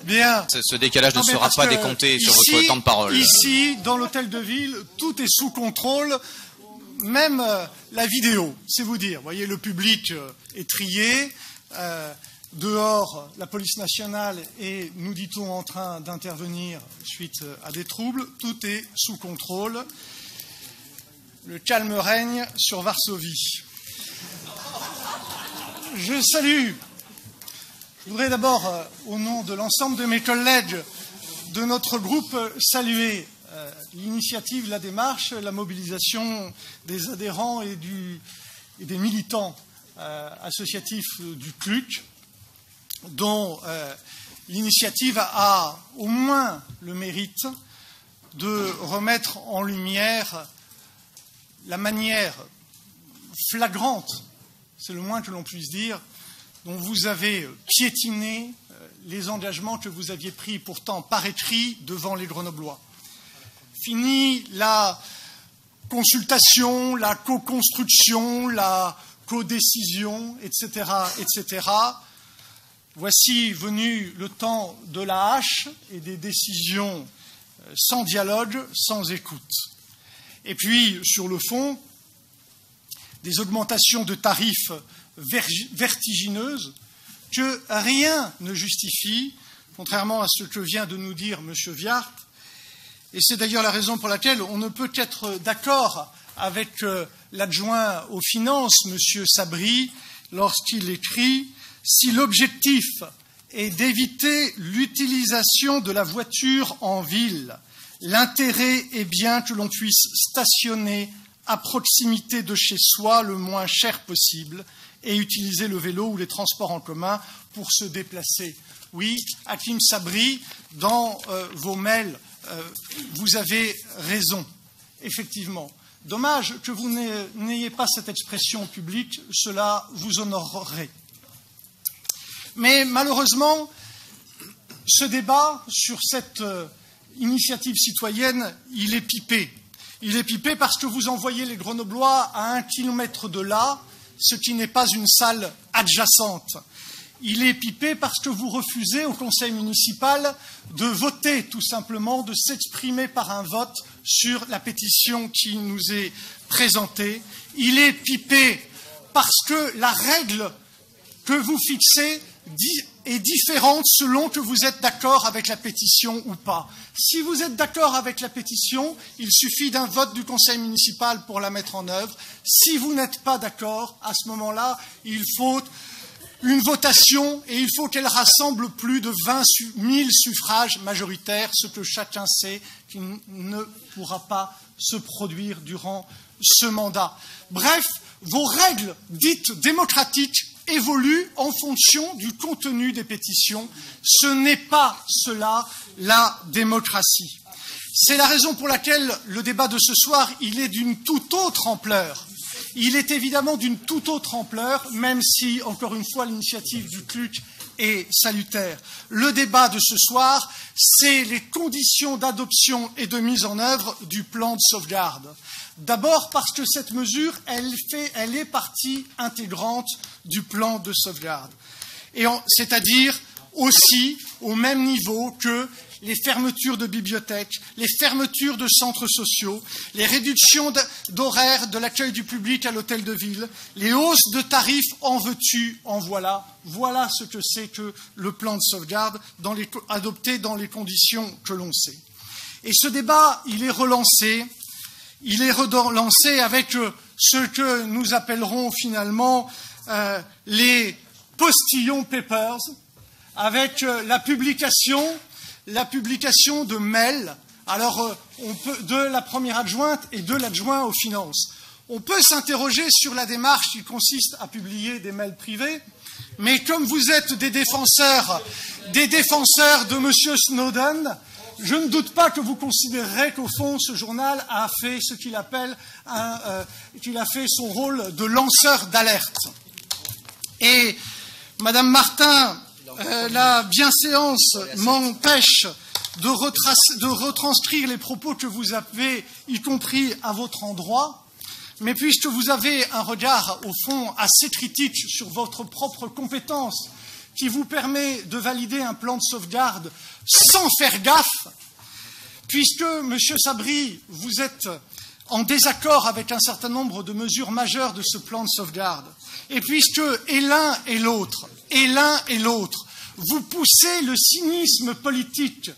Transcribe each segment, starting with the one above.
Bien. Ce décalage ne sera pas décompté sur votre temps de parole. Ici, dans l'hôtel de ville, tout est sous contrôle, même la vidéo, c'est vous dire. Vous voyez, le public est trié. Dehors, la police nationale est, nous dit-on, en train d'intervenir suite à des troubles. Tout est sous contrôle. Le calme règne sur Varsovie. Je voudrais d'abord, au nom de l'ensemble de mes collègues de notre groupe, saluer l'initiative, la démarche, la mobilisation des adhérents et des militants associatifs du CLUC, dont l'initiative a au moins le mérite de remettre en lumière la manière flagrante, c'est le moins que l'on puisse dire, dont vous avez piétiné les engagements que vous aviez pris pourtant par écrit devant les Grenoblois. Fini la consultation, la co-construction, la codécision, etc., etc. Voici venu le temps de la hache et des décisions sans dialogue, sans écoute. Et puis, sur le fond, des augmentations de tarifs vertigineuses que rien ne justifie, contrairement à ce que vient de nous dire M. Viart. Et c'est d'ailleurs la raison pour laquelle on ne peut qu'être d'accord avec l'adjoint aux finances, M. Sabri, lorsqu'il écrit « Si l'objectif est d'éviter l'utilisation de la voiture en ville, l'intérêt est bien que l'on puisse stationner à proximité de chez soi le moins cher possible et utiliser le vélo ou les transports en commun pour se déplacer. » Oui, Hakim Sabri, dans vos mails, vous avez raison, effectivement. Dommage que vous n'ayez pas cette expression publique, cela vous honorerait. Mais malheureusement, ce débat sur cette initiative citoyenne, il est pipé. Il est pipé parce que vous envoyez les Grenoblois à 1 kilomètre de là, ce qui n'est pas une salle adjacente. Il est pipé parce que vous refusez au conseil municipal de voter, tout simplement, de s'exprimer par un vote sur la pétition qui nous est présentée. Il est pipé parce que la règle que vous fixez est différente selon que vous êtes d'accord avec la pétition ou pas. Si vous êtes d'accord avec la pétition, il suffit d'un vote du conseil municipal pour la mettre en œuvre. Si vous n'êtes pas d'accord, à ce moment-là, il faut une votation et il faut qu'elle rassemble plus de 20 000 suffrages majoritaires, ce que chacun sait qui ne pourra pas se produire durant ce mandat. Bref, vos règles dites démocratiques évoluent en fonction du contenu des pétitions. Ce n'est pas cela la démocratie. C'est la raison pour laquelle le débat de ce soir, il est d'une toute autre ampleur. Il est évidemment d'une toute autre ampleur, même si, encore une fois, l'initiative du CLUC est salutaire. Le débat de ce soir, c'est les conditions d'adoption et de mise en œuvre du plan de sauvegarde. D'abord parce que cette mesure, elle est partie intégrante du plan de sauvegarde. C'est-à-dire aussi au même niveau que les fermetures de bibliothèques, les fermetures de centres sociaux, les réductions d'horaires de l'accueil du public à l'hôtel de ville, les hausses de tarifs en veux-tu, en voilà. Voilà ce que c'est que le plan de sauvegarde adopté dans les conditions que l'on sait. Et ce débat, il est relancé avec ce que nous appellerons finalement les postillon papers, avec la publication de mails, de la première adjointe et de l'adjoint aux finances. On peut s'interroger sur la démarche qui consiste à publier des mails privés, mais comme vous êtes des défenseurs de M. Snowden, je ne doute pas que vous considérerez qu'au fond, ce journal a fait ce qu'il appelle qu'il a fait son rôle de lanceur d'alerte. Et Madame Martin, la bienséance m'empêche de retranscrire les propos que vous avez, y compris à votre endroit, mais puisque vous avez un regard, au fond, assez critique sur votre propre compétence, qui vous permet de valider un plan de sauvegarde sans faire gaffe, puisque, Monsieur Sabri, vous êtes en désaccord avec un certain nombre de mesures majeures de ce plan de sauvegarde, et puisque, et l'un et l'autre, vous poussez le cynisme politique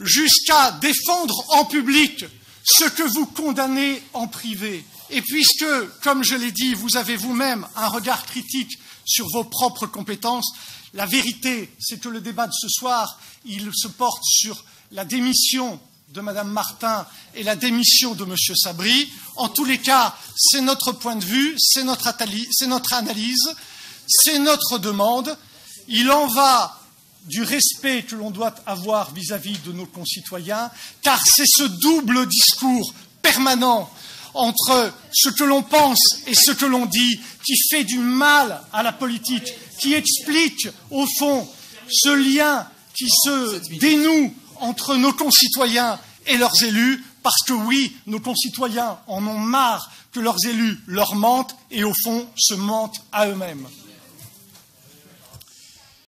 jusqu'à défendre en public ce que vous condamnez en privé, et puisque, comme je l'ai dit, vous avez vous-même un regard critique sur vos propres compétences, la vérité, c'est que le débat de ce soir, il se porte sur la démission de Madame Martin et la démission de Monsieur Sabri. En tous les cas, c'est notre point de vue, c'est notre analyse, c'est notre demande. Il en va du respect que l'on doit avoir vis-à-vis de nos concitoyens, car c'est ce double discours permanent entre ce que l'on pense et ce que l'on dit qui fait du mal à la politique, qui explique, au fond, ce lien qui se dénoue entre nos concitoyens et leurs élus, parce que oui, nos concitoyens en ont marre que leurs élus leur mentent et, au fond, se mentent à eux-mêmes.